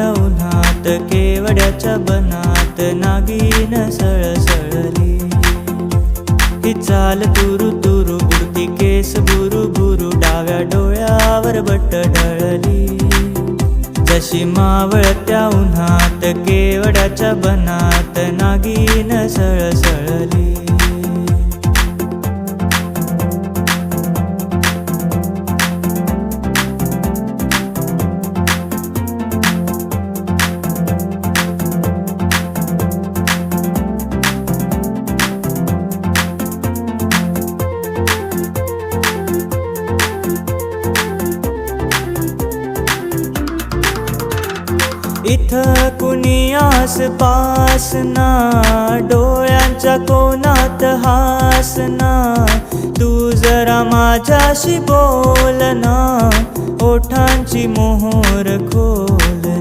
त्या उन्हात केवड्याच्या बनात नागिन सळसळली। ही चाल तुरु तुरु उडती केस बुरु बुरु डाव्या डोळ्यावर बट ढळली। जशी मावळत्या उन्हात केवड्याच्या बनात नागिन सळसळली। इथं कुणी आसपासना, डोळ्यांच्या कोनात हासना। तू जरा माझ्याशी बोलना, ओठांची मोहोर खोलना।